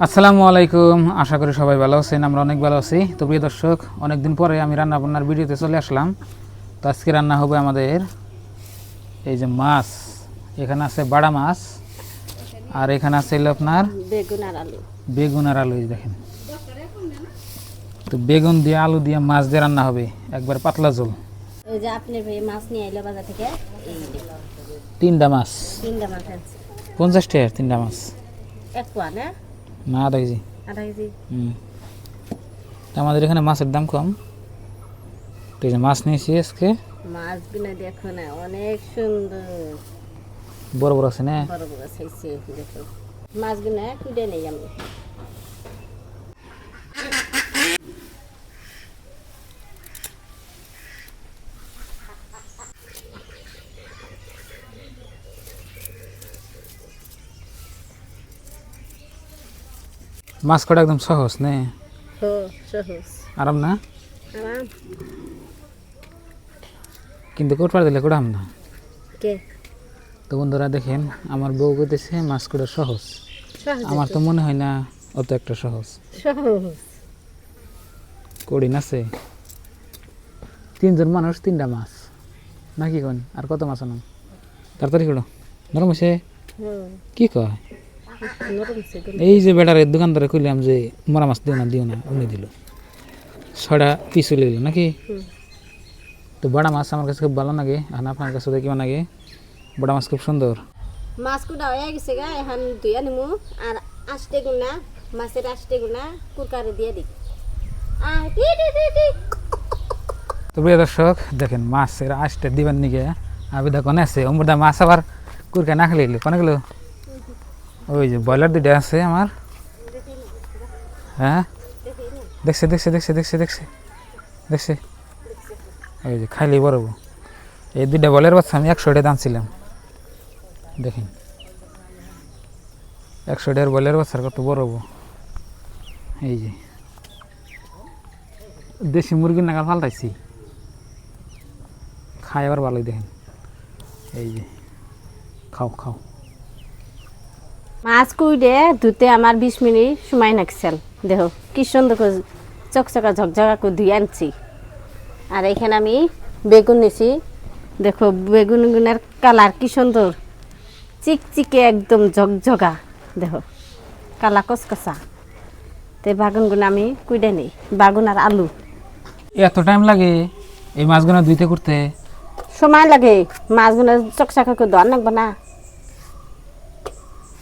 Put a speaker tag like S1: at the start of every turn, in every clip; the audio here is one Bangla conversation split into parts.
S1: আসসালামু আলাইকুম, আশা করি সবাই ভালো আছেন। আমরা অনেক ভালো আছি। তো প্রিয় দর্শক, অনেকদিন পরে আমি রান্না বান্নার ভিডিওতে চলে আসলাম। তো আজকে রান্না হবে আমাদের এই যে মাছ, এখানে আছে বাড়া মাছ আর এখানে আছে আপনার বেগুন আর আলু। দেখেন, তো বেগুন দিয়ে আলু দিয়ে মাছ দিয়ে রান্না হবে, একবার পাতলা ঝোল।
S2: এই যে আপনি মাছ নিয়ে আইলো বাজার থেকে, এই
S1: তিনটা মাছ 50 টাকা তিনটা মাছ।
S2: এক পোয়া না
S1: না, আধা কেজি।
S2: আধা কেজি।
S1: আমাদের এখানে মাছের দাম কম, তো এই যে মাছ নিয়েছি আজকে।
S2: মাছগুলো দেখো না, অনেক সুন্দর,
S1: বড় বড় আছে না,
S2: বড় বড় সাইজে। দেখো মাছগুলো কুটে নেই আমি।
S1: মাছ কাটা একদম সহজ নে,
S2: সহজ
S1: আরাম না,
S2: আরাম।
S1: কিন্তু কোটপার দিলে কোটাম না।
S2: কে
S1: তো বন্ধুরা দেখেন, আমার বউ কইতেছে মাছ কাটা সহজ, আমার তো মনে হয় না অত একটা সহজ। কঠিন আছে, 3 জন মানুষ 3টা মাছ নাকি কোন, আর কত মাছ আনাম? তাড়াতাড়ি করো, নরম হয়েছে। কি কয় এই যে বেটারের দোকানদারে কইলাম যে মরা মাছ দিও না উনি দিল 6টা পিস হয়ে গেল নাকি। তো বড়া মাছ আমার কাছে খুব ভালো লাগে, আর আপনার কাছে কেমন লাগে? বড়া মাছ খুব সুন্দর।
S2: মাছ কুটা হয়ে গেছে গা, এখন ধুইয়া নিমু। আর 8টে গুণা মাছের 8টে গুণা কুকারে দিয়ে দিই।
S1: তো প্রিয় দর্শক দেখেন, মাছের 8টা দিবেন নিকে আবিদা কোনে আছে অমরদা মাছ আবার কুরকা না খেলে কোনে গেল? ওই যে ব্রয়লার 2টা আছে আমার। হ্যাঁ দেখছে ওই যে খাইলেই বড়। এই 2টা ব্রয়লার বাচ্চা আমি 100 টাকা দামছিলাম। দেখেন 100 টাকার ব্রয়লার বাচ্চার কত বড়। এই যে দেশি মুরগির নাগাল পাল্টাইছি, খাই আবার ভালোই। দেখেন এই যে খাও।
S2: মাছ কুইডে ধুতে আমার 20 মিনিট সময় লাগছিল। দেখো কি সুন্দর করে চকচকা ঝকঝকা করে ধুয়ে আনছি। আর এখানে আমি বেগুন নিছি। দেখো বেগুনের কালার কি সুন্দর, চিকচিকে একদম ঝকঝকা। দেখো কালা কচকচা। তো বাগুনগুলো আমি কুইডে নিই, বাগুন আর আলু।
S1: এত টাইম লাগে এই মাছগুলো ধুইতে করতে?
S2: সময় লাগে, মাছগুলো চকচকা করে ধোয়া লাগবে না।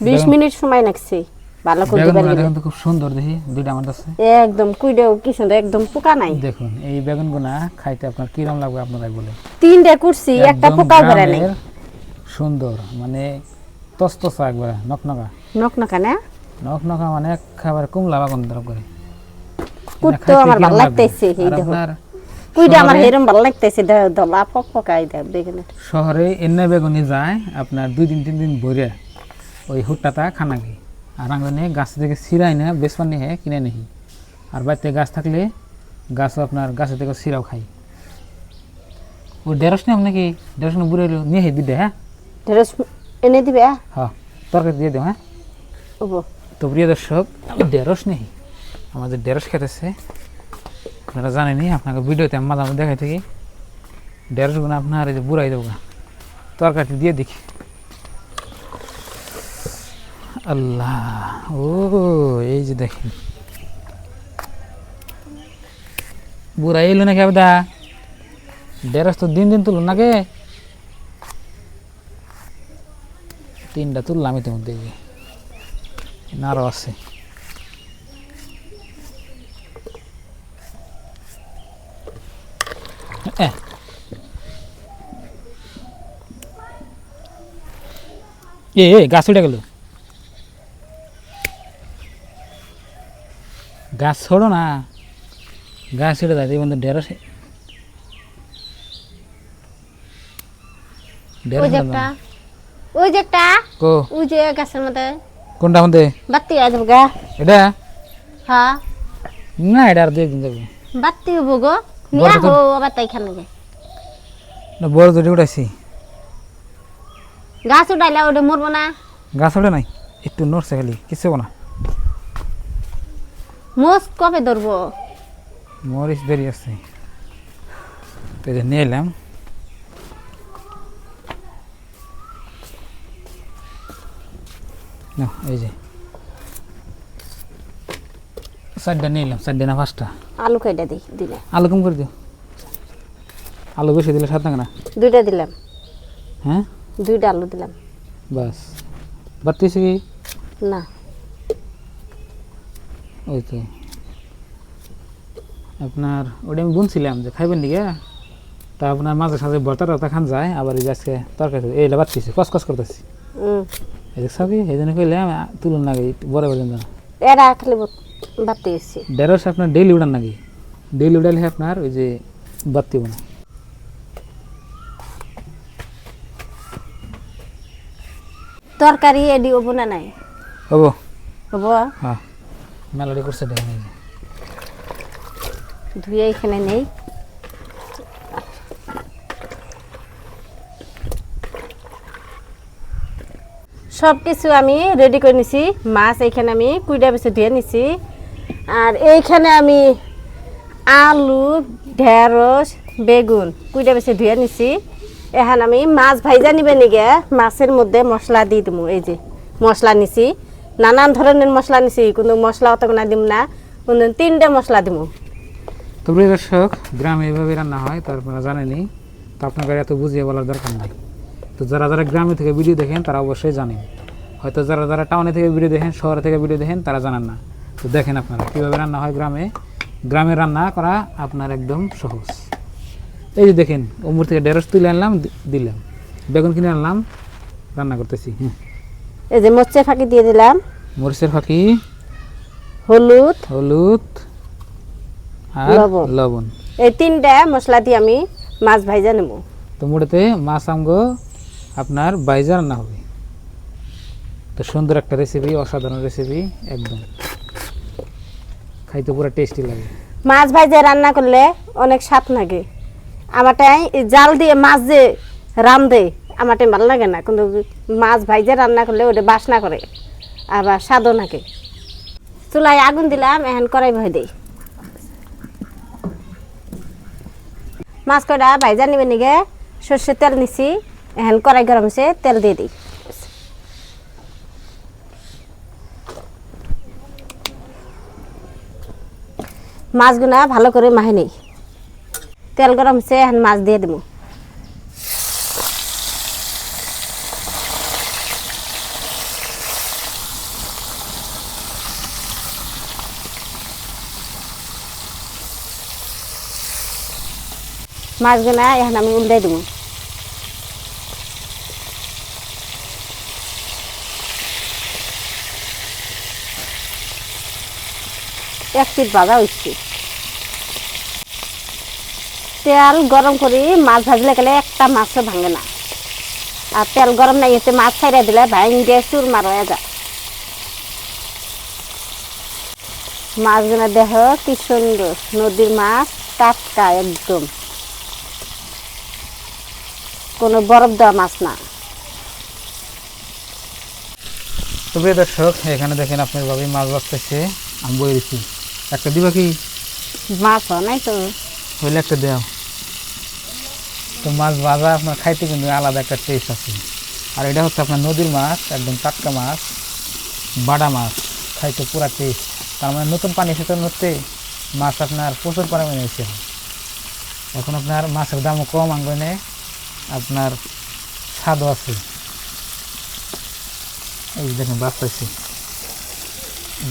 S2: 20 মিনিট সময় লাগছে ভালো করে ধুইতে পারলে।
S1: বেগুন খুব সুন্দর, দেখি 2টা আমার কাছে
S2: একদম কুইডেও কি সুন্দর, একদম পোকা নাই।
S1: দেখুন এই বেগুনগুনা খাইতে আপনার কিরম লাগবে আপনারাই বলে।
S2: 3টে কুরছি, একটা পোকা ভরে নাই।
S1: সুন্দর মানে তসতসা, একবার নকনকা না, মানে একেবারে কমলা বাগুন ধর করে
S2: কুটতে আমার ভালো লাগতেছে। এই দেখো কুইডা আমার এরকম ভালো লাগতেছে, দলা পকাই দেব। দেখেন
S1: শহরে এনে বেগুনি যায় আপনার 2-3 দিন ভরে ওই হুট্টাটা খানাকে, আর আঙনে গাছ থেকে ছিঁড়াই না বেসপান নিয়ে কিনে নেই। আর বাড়িতে গাছ থাকলে গাছও আপনার গাছের থেকে ছিঁড়াও খাই। ও ঢেঁড়স নিয়ে নাকি ঢেঁড়স বুড়ে নিয়ে দিবে। হ্যাঁ
S2: ঢেঁড়স এনে দিবে।
S1: হ্যাঁ তরকারি দিয়ে দেবো। হ্যাঁ তো প্রিয় দর্শক, আমি ঢেঁড়স নেই, আমাদের ঢেঁড়স খেতেছে আপনারা জানেনি। আপনাকে ভিডিওতে আমি মাঝে দেখাই থাকি ঢেঁড়সগুলো আপনার এই যে বুড়াই দেবো, তরকারি দিয়ে দেখি। আল্লাহ, ও এই যে দেখেন বুড়াই এলো নাকি আবদা? ঢেঁড়স তো দিন তুলুন নাকি? 3টা তুললাম ইতিমধ্যে, আরও আছে। গাছ উঠে গেল, গাছ ছোড়ো না, গাছ ছেড়ে যায় বন্ধু। ঢেঁড়স
S2: গাছের মধ্যে
S1: কোনটা মধ্যে
S2: বাতি আসবো গা?
S1: এটা
S2: হ্যাঁ
S1: না, এটা আর 2 দিন যাবে।
S2: বাতি হবো গো, নিয়া হো আবার তাই খানে
S1: না। বড় তো উঠাইছি,
S2: গাছ উঠাইলে ওটা মরবো না।
S1: গাছ ওঠে নাই, একটু নড়ছে খালি, কিছু না।
S2: মোষ কবে ধরবো?
S1: মরিচ দেরি আছে, তো এই যে নিয়ে এলাম। নাও, এই যে 4টা নিয়ে এলাম, 4টা না 5টা।
S2: আলু কেটে দিলে
S1: আলু কম করে দিও, আলু বেশি দিলে স্বাদ লাগে না।
S2: 2টা দিলাম।
S1: হ্যাঁ
S2: 2টা আলু দিলাম।
S1: বাস, বাড়তেছে কি?
S2: না,
S1: ওই তো আপনার ওটা আমি বুনছিলাম যে খাইবেন দিকে, তা আপনার মাঝে সাঝে ভর্তা টর্তা খান যায়, আবার এই যে আজকে তরকারি এইটা বাড়তেছে, কসকস করতেছি। এই দেখছো কি, এই জন্য কইলে তুলুন নাকি বড় বড় না
S2: এরা খালি বাড়তে গেছি।
S1: ঢেঁড়স আপনার ডেইলি উড়ান নাকি? ডেইলি উড়ালে আপনার ওই যে বাড়তে না।
S2: তরকারি এডি হবো না নাই?
S1: হবো
S2: হবো।
S1: হ্যাঁ, মেলাডি করছে দেখেন, এই যে
S2: ধুয়ে এখানে নেই। সব কিছু আমি রেডি করে নিছি। মাছ এইখানে আমি কুইডা বেছে ধুয়ে নিছি, আর এইখানে আমি আলু, ঢেঁড়স, বেগুন কুইডা বেছে ধুয়ে নিছি। এখন আমি মাছ ভাইজা নিবে নিগে মাছের মধ্যে মশলা দিয়ে দিব। এই যে মশলা নিছি, নানান ধরনের মশলা নিছি, কিন্তু মশলা অত না দিব না, কিন্তু 3টে মশলা দিব।
S1: তো প্রিয় দর্শক, গ্রামে এভাবে রান্না হয়, তারপরে জানেনি, তো আপনাকে এত বুঝিয়ে বলার দরকার নাই। তো যারা যারা গ্রামে থেকে ভিডিও দেখেন তারা অবশ্যই জানেন, হয়তো যারা যারা টাউনে থেকে ভিডিও দেখেন, শহরে থেকে ভিডিও দেখেন, তারা জানেন না। তো দেখেন আপনারা কীভাবে রান্না হয় গ্রামে। গ্রামে রান্না করা আপনার একদম সহজ। এই যে দেখেন, উমর থেকে ঢেঁড়স তুলে আনলাম, দিলাম, বেগুন কিনে আনলাম, রান্না করতেছি। হ্যাঁ,
S2: এই যে মরিচের ফাঁকি দিয়ে দিলাম,
S1: মরিচের ফাঁকি,
S2: হলুদ,
S1: হলুদ আর লবণ।
S2: এই 3টা মশলা দিয়ে আমি মাছ ভাইজা নেব।
S1: তো মোটাতে মাছ আমগো আপনার বাইজা রান্না হবে। তো সুন্দর একটা রেসিপি, অসাধারণ রেসিপি, একদম খাইতে পুরো টেস্টি লাগে।
S2: মাছ ভাইজা রান্না করলে অনেক স্বাদ লাগে। আমারটাই জাল দিয়ে মাছ যে রান্ধে আমারটাই ভালো লাগে না, কিন্তু মাছ ভাইজা রান্না করলে ওটা বাসনা করে, আবার স্বাদও লাগে। চুলায় আগুন দিলাম, এখন কড়াই বহাই দেই। মাছ কয়টা ভাইজা নিবে নিগে সর্ষের তেল নিছি, এখন কড়াই গরম হয়েছে, তেল দিয়ে দিই। মাছগুলা ভালো করে মাখে নেই। তেল গরম হয়েছে, এখন মাছ দিয়ে দেবো। মাছগুলা এখন আমি উল্টাই দেবো। এক পিঠ ভাজা হচ্ছে। তেল গরম করে মাছ ভাজলে গেলে একটা মাছও ভাঙে না, আর তেল গরম নাই এতে মাছ ছাইড়া দিলে ভাঙে চুরমার হয়ে যায়। মাছগুলো দেখো কি সুন্দর, নদীর মাছ, টাটকা একদম, কোনো বরফ দেওয়া মাছ না।
S1: তো প্রিয় দর্শক, এখানে দেখেন আপনার ভাবে মাছ বাঁচতেছে, আমি বই দিচ্ছি। একটা দিবা কি?
S2: মাছ হয় নাই তো,
S1: হইলে একটা দেও। তো মাছ ভাজা আপনার খাইতে কিন্তু আলাদা একটা টেস্ট আছে। আর এটা হচ্ছে আপনার নদীর মাছ, একদম টাটকা মাছ, বাডা মাছ, খাইতে পুরা টেস্ট। তার মানে নতুন পানি এসে নড়তে মাছ আপনার প্রচুর পরিমাণে এসে। এখন আপনার মাছের দামও কম, আঙ্গনে আপনার স্বাদও আছে। এই দেখুন বাঁচতেছি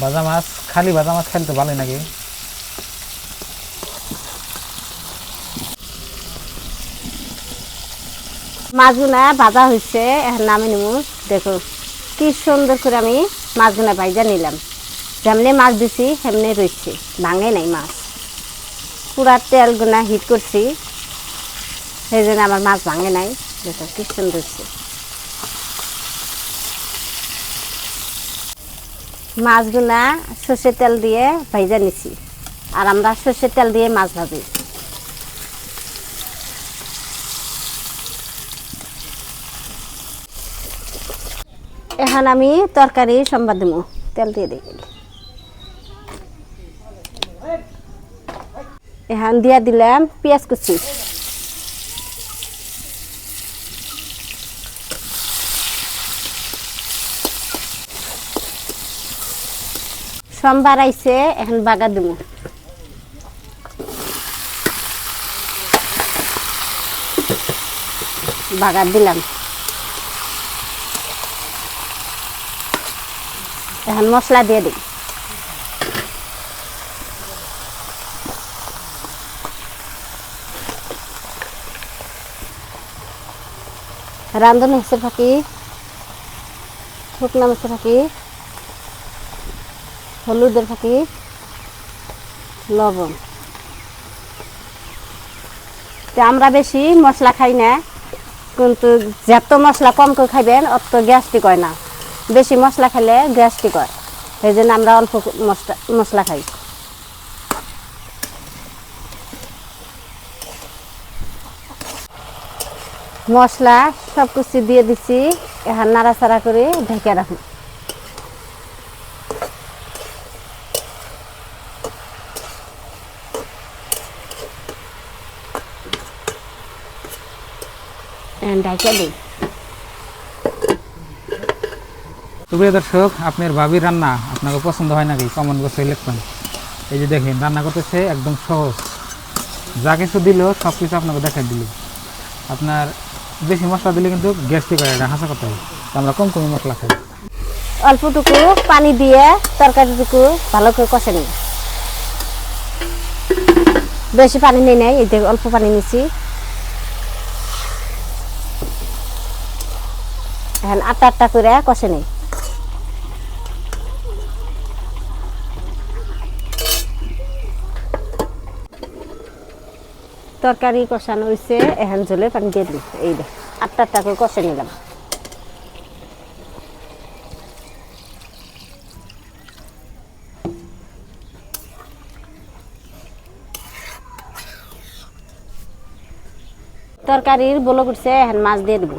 S1: ভাজা মাছ, খালি ভাজা মাছ খাইলে তো ভালোই লাগে।
S2: মাছগুলা ভাজা হয়েছে, এখন নামে নিব। দেখো কি সুন্দর করে আমি মাছগুলা ভাজা নিলাম, যেমনি মাছ দিছি সেমনি রয়েছে, ভাঙে নাই মাছ। পুরা তেলগুলা হিট করছি, সেই জন্য আমার মাছ ভাঙে নাই। দেখো কি সুন্দর হচ্ছে। মাছগুলা সর্ষের তেল দিয়ে ভাজা নিছি, আর আমরা সর্ষের তেল দিয়ে মাছ ভাজি। এখন আমি তরকারি সম্বাদ দেবো, তেল দিয়ে দিই। এখন দিয়া দিলাম পেঁয়াজ কুচি, সোমবার আইছে এখন বাগা দিব। বাগার দিলাম, এখন মশলা দিয়ে দিই। রাঁধুনি হচ্ছে ফাঁকি, শুকনা মরিচের ফাঁকি, হলুদের ফাঁকি, লবণ। আমরা বেশি মশলা খাই না, কিন্তু যত মশলা কম করে খাইবেন অত গ্যাস্ট্রিক হয় না। বেশি মশলা খেলে গ্যাস্ট্রিক হয়, সেই জন্য আমরা অল্প মশলা খাই। মশলা সব কিছু দিয়ে দিছি, এখন নাড়াচাড়া করে ঢেকে রাখুন। ঢেকে দিই।
S1: তো প্রিয় দর্শক, আপনার ভাবির রান্না আপনাকে পছন্দ হয় নাকি কমেন্ট বক্সে লিখবেন। এই যে দেখেন রান্না করতেছে একদম সহজ, যা কিছু দিল সব কিছু আপনাকে দেখাই দিল। আপনার বেশি মশলা দিলে কিন্তু গ্যাস্ট্রিক হয়, এটা হাসা কথা। আমরা কম কম মশলা খাই।
S2: অল্পটুকু পানি দিয়ে তরকারিটুকু ভালো করে কষে নিই। বেশি পানি নেই নাই, এই যে অল্প পানি নিচ্ছি। এখন আটটা আটটা করে কষে নিই। তরকারি কষানো হয়েছে, এখন ঝোলে পানি দিয়ে দিই। এই দেখ আটটা আটটা করে কষে নিলাম। তরকারির বলো করছে, এখন মাছ দিয়ে দেবো।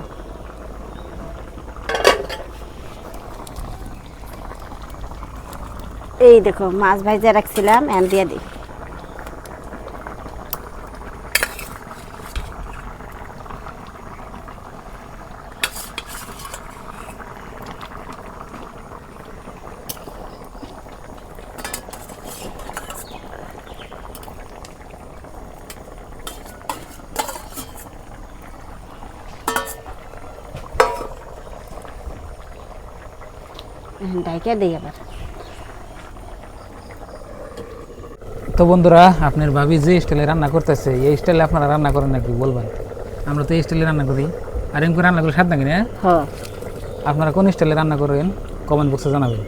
S2: এই দেখো মাছ ভাজা রাখছিলাম, এখন দিয়ে দিই। ঢাইকা দিই আবার।
S1: তো বন্ধুরা, আপনার ভাবি যে স্টাইলে রান্না করতেছে, এই স্টাইলে আপনারা রান্না করেন নাকি বলবেন। আমরা তো এই স্টাইলে রান্না করি, আর এমনি রান্না করে স্বাদ নাকি না?
S2: হ্যাঁ,
S1: আপনারা কোন স্টাইলে রান্না করেন কমেন্ট বক্সে জানাবেন।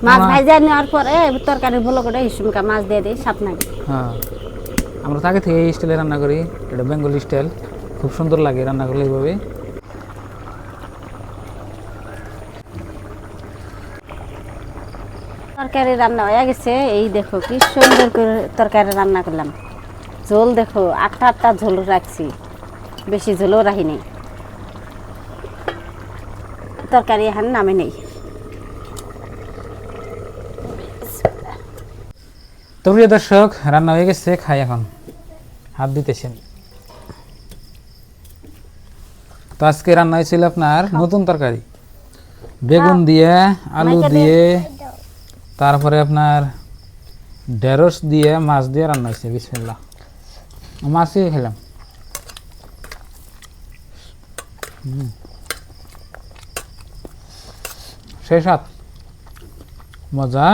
S2: মাছ ভাজা নেওয়ার পরে তরকারি ভালো করে হিসুমকা মাছ দিয়ে দিই, স্বাদ নাকি।
S1: হ্যাঁ, আমরা তো আগে থেকে এই স্টাইলে রান্না করি, এটা বেঙ্গলি স্টাইল, খুব সুন্দর লাগে রান্না করলে এইভাবে।
S2: তরকারি রান্না হয়ে গেছে, এই দেখো কি সুন্দর করে তরকারি রান্না করলাম। ঝোল দেখো আটটা আটটা ঝোল রাখছি, বেশি ঝোলও রাখিনি। তরকারি এখন নামে নেই।
S1: তো প্রিয় দর্শক, রান্না হয়ে গেছে, খাই এখন। হাত দিতেছেন। তো আজকে রান্না হয়েছিল আপনার নতুন তরকারি, বেগুন দিয়ে, আলু দিয়ে, তারপরে আপনার ঢেঁড়স দিয়ে, মাছ দিয়ে রান্না হয়েছে। বিসমিল্লাহ, মাছই খেলাম। সেই সাত মজা।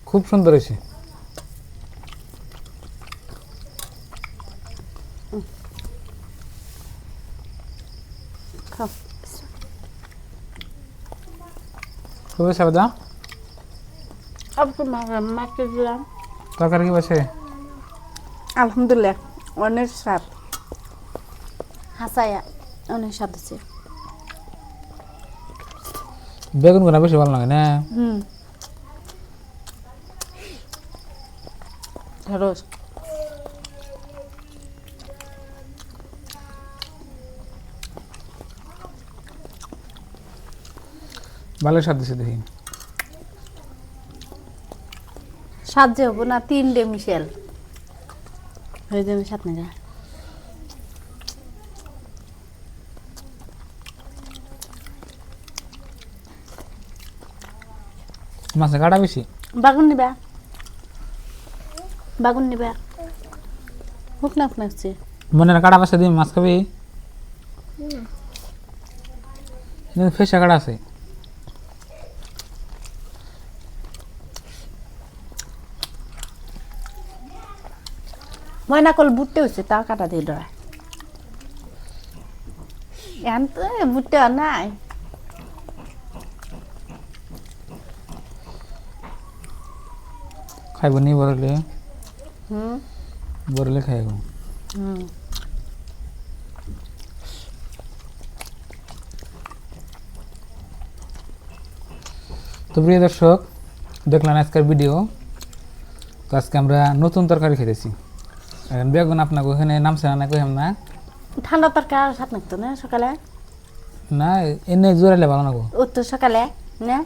S1: খুব সুন্দর হয়েছে। খুবই সাবধান। তরকারি কি বসে?
S3: আলহামদুলিল্লাহ, অনেক স্বাদ।
S2: হাসায়া অনেক স্বাদ আছে।
S1: বেগুন গুনা বেশি ভালো লাগে না?
S3: ঢেঁড়স
S1: ভালো স্বাদ দিছে দেখি
S3: সাজে হবো না 3 মিশেল হয়ে যাবে সাত না
S1: মাছে কাটা বেশি
S3: বাগুন নিবা হুক না নাকছে
S1: মনে না কাটা পাশে দিয়ে মাছ খাবি ফেসা কাটা আছে
S3: ময়না কল বুটতে হচ্ছে তাও কাটা দিয়ে ডরা এখন তো বুটতে নাই
S1: খাইব নি বরলে
S3: হুম
S1: বরলে খাইব
S3: হুম
S1: তো প্রিয় দর্শক দেখলেন আজকের ভিডিও তো আজকে আমরা নতুন তরকারি খেতেছি এখন বেগুন আপনাকে ওখানে নামছে না কইম না
S3: ঠান্ডা তরকার সাত নাকতো না সকালে
S1: না এনে জোরাইলে ভালো না গো
S3: ও তো সকালে না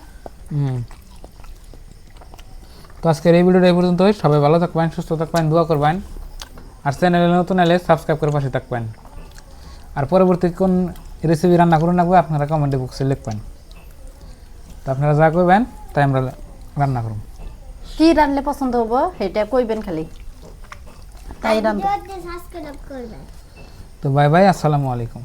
S1: তো আজকের এই ভিডিওটা এই পর্যন্তই সবাই ভালো থাকবেন সুস্থ থাকবেন দোয়া করবেন আর চ্যানেলে নতুন এলে সাবস্ক্রাইব করে পাশে থাকবেন আর পরবর্তী কোন রেসিপি রান্না করুন লাগবে আপনারা কমেন্টে বক্সে লিখবেন তো আপনারা যা করবেন তাই আমরা রান্না করব
S3: কি রান্নলে পছন্দ হবো সেটা কইবেন খালি তাই রান্না
S1: তো বাই বাই আসসালামু আলাইকুম